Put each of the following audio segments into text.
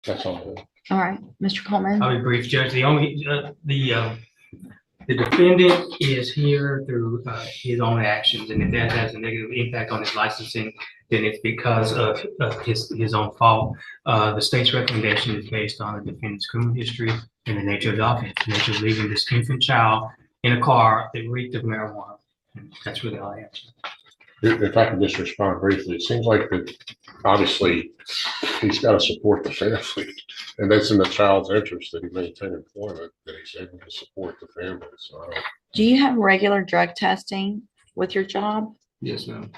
That's all. All right, Mr. Coleman. I'll be brief, Judge. The defendant is here through his own actions, and if that has a negative impact on his licensing, then it's because of his own fault. The state's recommendation is based on the defendant's criminal history and the nature of the offense, the nature of leaving this infant child in a car that reeked of marijuana. And that's really all I have. If I can just respond briefly, it seems like that obviously he's got to support the family, and that's in the child's interest that he maintain employment, that he's able to support the family. So I don't. Do you have regular drug testing with your job? Yes, ma'am.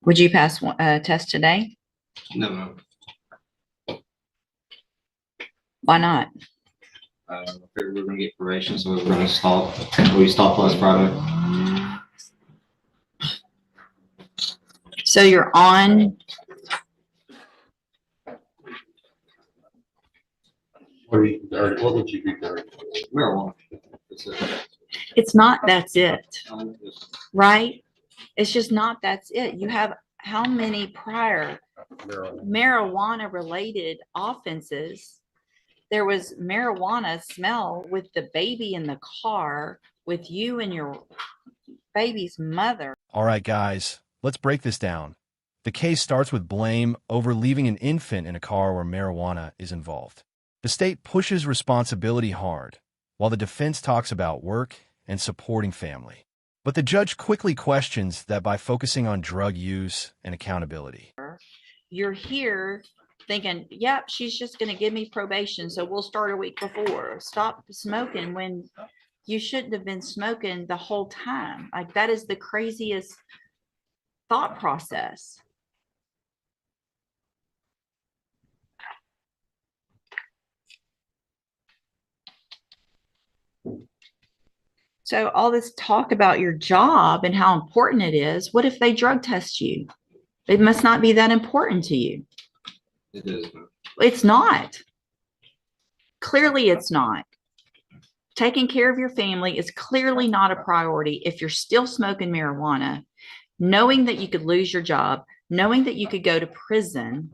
Would you pass a test today? No, ma'am. Why not? I figured we were going to get probation, so we were going to stop. We stopped last Friday. So you're on. What would you be dirty? Marijuana. It's not that's it, right? It's just not that's it. You have how many prior marijuana related offenses? There was marijuana smell with the baby in the car with you and your baby's mother. All right, guys, let's break this down. The case starts with blame over leaving an infant in a car where marijuana is involved. The state pushes responsibility hard, while the defense talks about work and supporting family. But the judge quickly questions that by focusing on drug use and accountability. You're here thinking, yep, she's just going to give me probation, so we'll start a week before. Stop smoking when you shouldn't have been smoking the whole time. Like, that is the craziest thought process. So all this talk about your job and how important it is, what if they drug test you? It must not be that important to you. It is. It's not. Clearly, it's not. Taking care of your family is clearly not a priority if you're still smoking marijuana, knowing that you could lose your job, knowing that you could go to prison.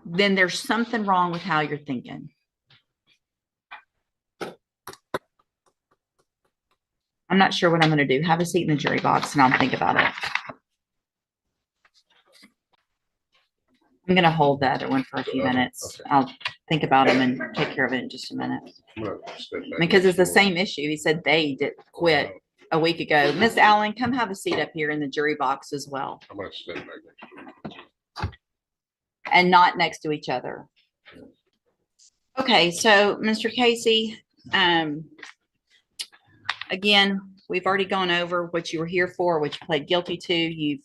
Then there's something wrong with how you're thinking. I'm not sure what I'm going to do. Have a seat in the jury box and I'll think about it. I'm going to hold the other one for a few minutes. Okay. I'll think about them and take care of it in just a minute. Because it's the same issue. He said they did quit a week ago. Miss Allen, come have a seat up here in the jury box as well. I'm going to stand back next to you. And not next to each other. Okay, so Mr. Casey, again, we've already gone over what you were here for, what you pled guilty to. You've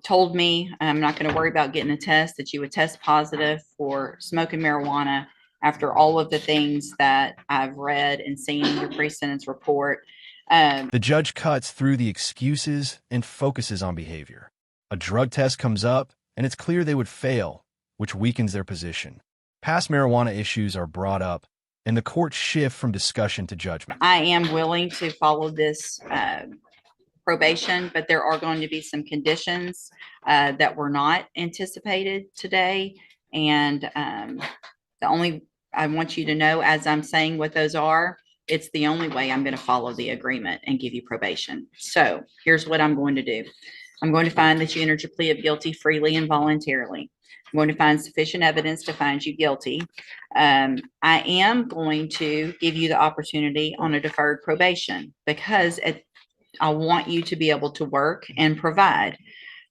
told me, I'm not going to worry about getting a test, that you would test positive for smoking marijuana after all of the things that I've read and seen in your pre-sentence report. The judge cuts through the excuses and focuses on behavior. A drug test comes up, and it's clear they would fail, which weakens their position. Past marijuana issues are brought up, and the court shift from discussion to judgment. I am willing to follow this probation, but there are going to be some conditions that were not anticipated today. And the only, I want you to know, as I'm saying what those are, it's the only way I'm going to follow the agreement and give you probation. So here's what I'm going to do. I'm going to find that you entered your plea of guilty freely and voluntarily. I'm going to find sufficient evidence to find you guilty. I am going to give you the opportunity on a deferred probation because I want you to be able to work and provide.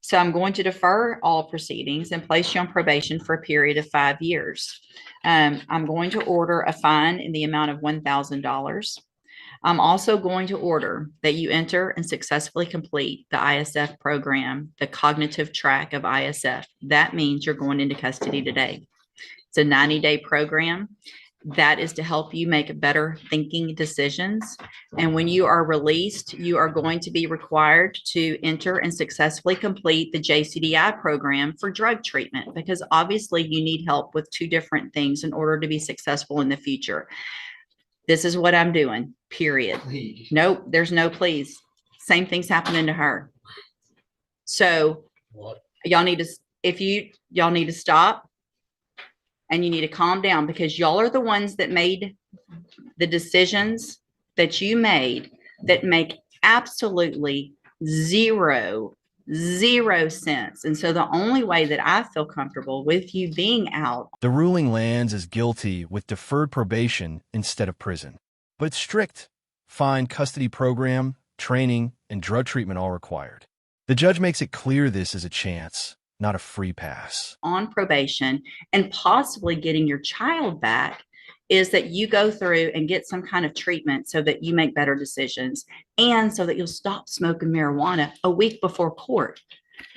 So I'm going to defer all proceedings and place you on probation for a period of 5 years. I'm going to order a fine in the amount of $1,000. I'm also going to order that you enter and successfully complete the ISF program, the cognitive track of ISF. That means you're going into custody today. It's a 90-day program that is to help you make better thinking decisions. And when you are released, you are going to be required to enter and successfully complete the JCDI program for drug treatment, because obviously you need help with two different things in order to be successful in the future. This is what I'm doing, period. Please. Nope, there's no please. Same thing's happening to her. So What? y'all need to, y'all need to stop and you need to calm down, because y'all are the ones that made the decisions that you made that make absolutely zero sense. And so the only way that I feel comfortable with you being out. The ruling lands as guilty with deferred probation instead of prison. But it's strict. Fine, custody program, training, and drug treatment all required. The judge makes it clear this is a chance, not a free pass. On probation and possibly getting your child back is that you go through and get some kind of treatment so that you make better decisions and so that you'll stop smoking marijuana a week before court.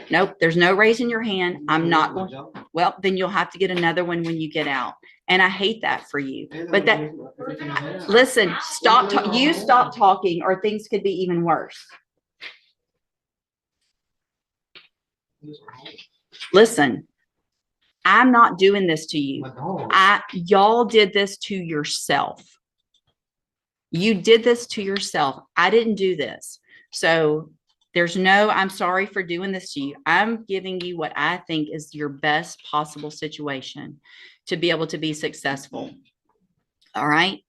Nope, there's no raising your hand. I'm not going. Well, then you'll have to get another one when you get out. And I hate that for you. But that, listen, you stop talking or things could be even worse. Listen, I'm not doing this to you. Y'all did this to yourself. You did this to yourself. I didn't do this. So there's no, I'm sorry for doing this to you. I'm giving you what I think is your best possible situation to be able to be successful. All right.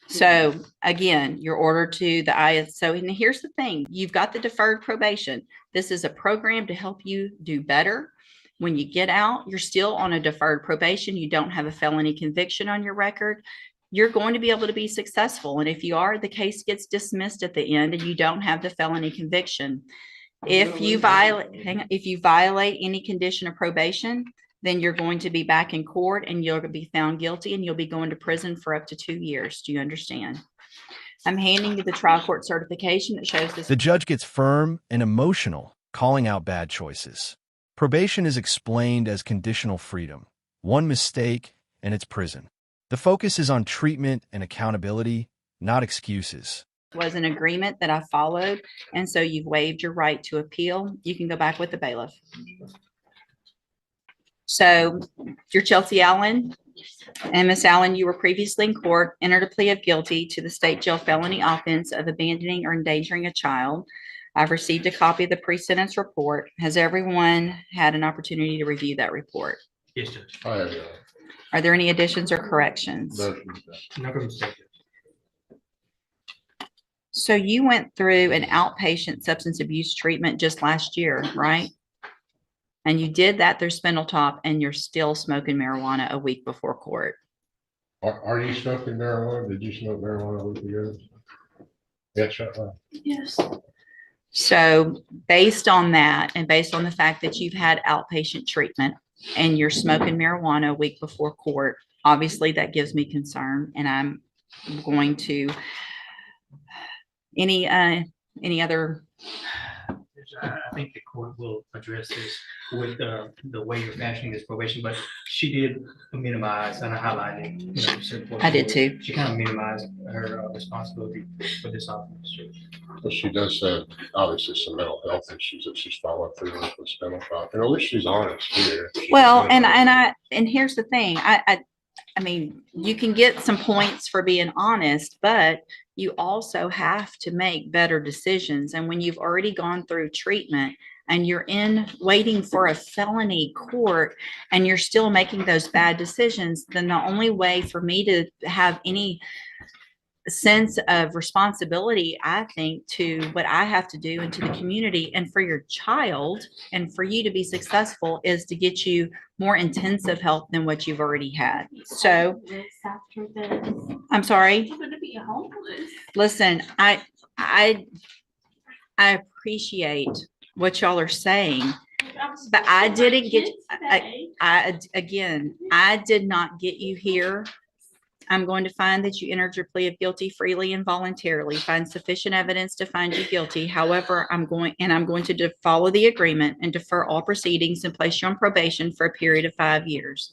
So again, you're ordered to the ISO. And here's the thing. You've got the deferred probation. This is a program to help you do better. When you get out, you're still on a deferred probation. You don't have a felony conviction on your record. You're going to be able to be successful. And if you are, the case gets dismissed at the end and you don't have the felony conviction. If you violate any condition of probation, then you're going to be back in court and you're going to be found guilty and you'll be going to prison for up to 2 years. Do you understand? I'm handing you the trial court certification that shows this. The judge gets firm and emotional, calling out bad choices. Probation is explained as conditional freedom. One mistake and it's prison. The focus is on treatment and accountability, not excuses. Was an agreement that I followed, and so you've waived your right to appeal. You can go back with the bailiff. So you're Chelsea Allen, and Miss Allen, you were previously in court, entered a plea of guilty to the state jail felony offense of abandoning or endangering a child. I've received a copy of the pre-sentence report. Has everyone had an opportunity to review that report? Yes, Judge. I have, Are there any additions or corrections? Never mistake. So you went through an outpatient substance abuse treatment just last year, right? And you did that through Spindletop, and you're still smoking marijuana a week before court. Are you smoking marijuana? Did you smoke marijuana a week ago? Yeah, shut up. Yes. So based on that, and based on the fact that you've had outpatient treatment and you're smoking marijuana a week before court, obviously that gives me concern, and I'm going to, any other? I think the court will address this with the way you're fashioning this probation, but she did minimize and highlight it. Certain portions I did of it. too. She kind of minimized her responsibility for this officer. But she does have obviously some mental health issues that she's following through with Spindletop. And at least she's honest here. Well, and here's the thing. I mean, you can get some points for being honest, but you also have to make better decisions. And when you've already gone through treatment and you're waiting for a felony court and you're still making those bad decisions, then the only way for me to have any sense of responsibility, I think, to what I have to do and to the community and for your child and for you to be successful is to get you more intensive help than what you've already had. So I'm sorry. I'm gonna be homeless. Listen, I appreciate what y'all are saying, but I didn't get, I did not get you here. I'm going to find that you entered your plea of guilty freely and voluntarily, find sufficient evidence to find you guilty. However, I'm going to follow the agreement and defer all proceedings and place you on probation for a period of 5 years.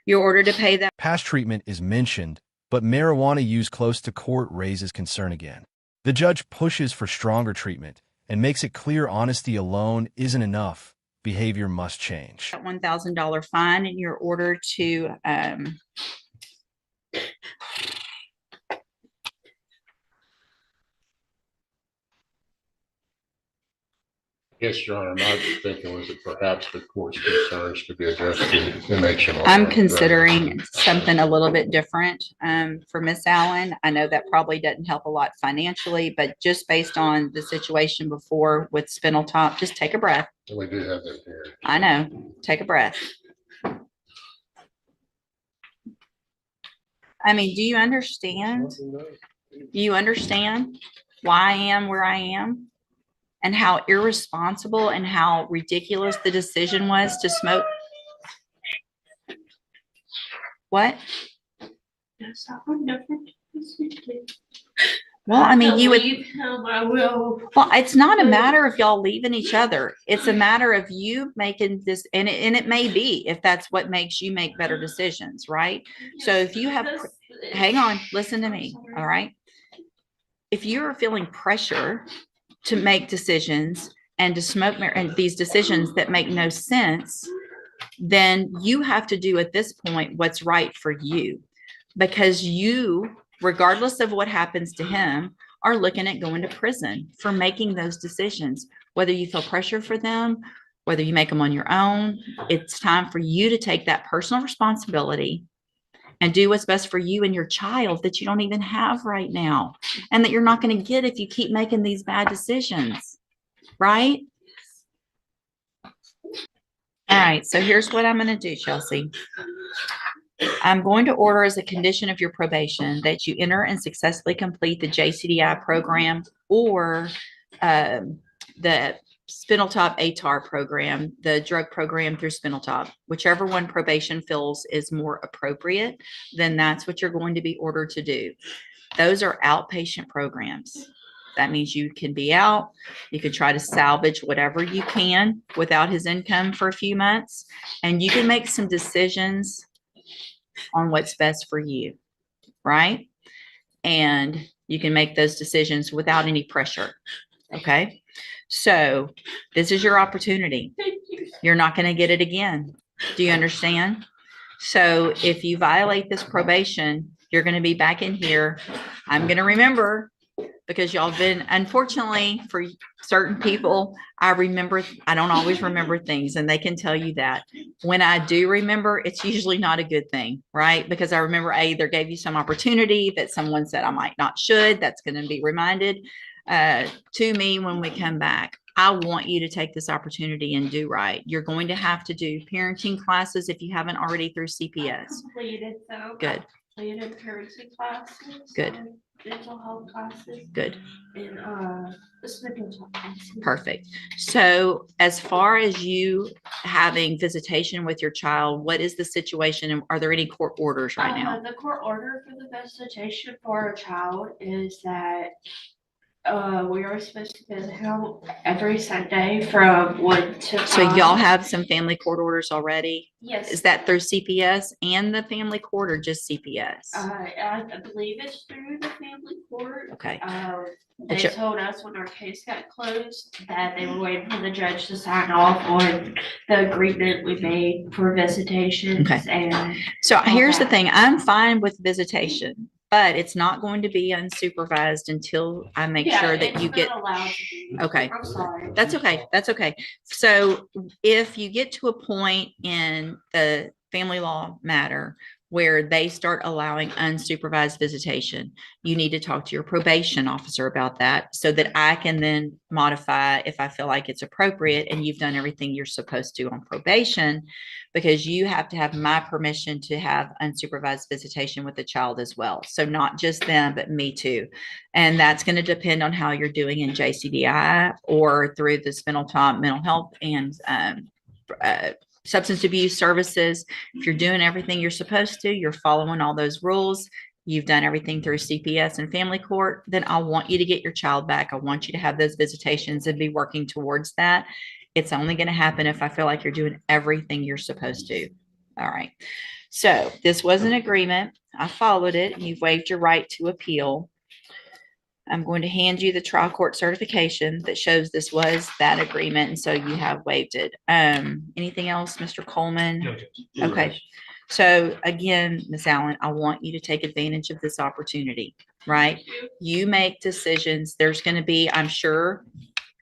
You're ordered to pay that. Past treatment is mentioned, but marijuana use close to court raises concern again. The judge pushes for stronger treatment and makes it clear honesty alone isn't enough. Behavior must change. That $1,000 fine, and you're ordered to Yes, Your Honor, my thinking was that perhaps the court's concerns could be addressed in HMO. I'm considering something a little bit different for Miss Allen. I know that probably doesn't help a lot financially, but just based on the situation before with Spindletop, just take a breath. We do have that here. I know. Take a breath. I mean, do you understand? Do you understand why I am where I am? And how irresponsible and how ridiculous the decision was to smoke? What? Well, I mean, you would. I will. Well, it's not a matter of y'all leaving each other. It's a matter of you making this, and it may be if that's what makes you make better decisions, right? So if you have, hang on, listen to me, all right? If you're feeling pressure to make decisions and to smoke and these decisions that make no sense, then you have to do at this point what's right for you, because you, regardless of what happens to him, are looking at going to prison for making those decisions. Whether you feel pressure for them, whether you make them on your own, it's time for you to take that personal responsibility and do what's best for you and your child that you don't even have right now, and that you're not going to get if you keep making these bad decisions, right? All right, so here's what I'm going to do, Chelsea. I'm going to order as a condition of your probation that you enter and successfully complete the JCDI program or the Spindletop ATAR program, the drug program through Spindletop. Whichever one probation feels is more appropriate, then that's what you're going to be ordered to do. Those are outpatient programs. That means you can be out. You can try to salvage whatever you can without his income for a few months, and you can make some decisions on what's best for you, right? And you can make those decisions without any pressure. Okay. So this is your opportunity. You're not going to get it again. Do you understand? So if you violate this probation, you're going to be back in here. I'm going to remember, because y'all been, unfortunately for certain people, I don't always remember things, and they can tell you that. When I do remember, it's usually not a good thing, right? Because I remember I either gave you some opportunity that someone said I might not should. That's going to be reminded to me when we come back. I want you to take this opportunity and do right. You're going to have to do parenting classes if you haven't already through CPS. Completed though. Good. Completed parenting classes. Good. Mental health classes. Good. And the Spindletop classes. Perfect. So as far as you having visitation with your child, what is the situation, and are there any court orders right now? The court order for the visitation for a child is that we are supposed to visit him every Sunday from 1 to 5. So y'all have some family court orders already? Yes. Is that through CPS and the family court, or just CPS? I believe it's through the family court. Okay. They told us when our case got closed that they were waiting for the judge to sign off on the agreement we made for visitations. Okay. And so here's the thing. I'm fine with visitation, but it's not going to be unsupervised until I make sure that you get. Allowed to be. Okay. I'm sorry. That's okay. That's okay. So if you get to a point in the family law matter where they start allowing unsupervised visitation, you need to talk to your probation officer about that, so that I can then modify if I feel like it's appropriate and you've done everything you're supposed to on probation, because you have to have my permission to have unsupervised visitation with the child as well. So not just them, but me too. And that's going to depend on how you're doing in JCDI or through the Spindletop mental health and substance abuse services. If you're doing everything you're supposed to, you're following all those rules, you've done everything through CPS and family court, then I want you to get your child back. I want you to have those visitations and be working towards that. It's only going to happen if I feel like you're doing everything you're supposed to. All right. So this was an agreement. I followed it, and you've waived your right to appeal. I'm going to hand you the trial court certification that shows this was that agreement, and so you have waived it. Anything else, Mr. Coleman? No, Judge. Okay. So again, Ms. Allen, I want you to take advantage of this opportunity, right? You make decisions. There's going to be, I'm sure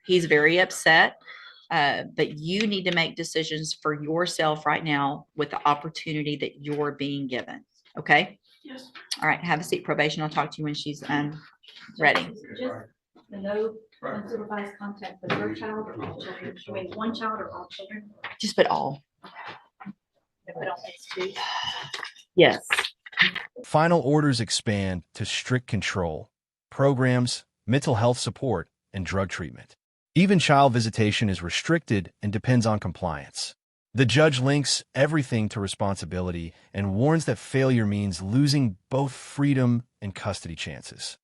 he's very upset But you need to make decisions for yourself right now with the opportunity that you're being given. Okay? Yes. All right, have a seat, probation. I'll talk to you when she's ready. Just the no unsupervised contact with your child or all children, I mean, one child or all children, Just put all. if it only is two. Yes. Final orders expand to strict control, programs, mental health support, and drug treatment. Even child visitation is restricted and depends on compliance. The judge links everything to responsibility and warns that failure means losing both freedom and custody chances.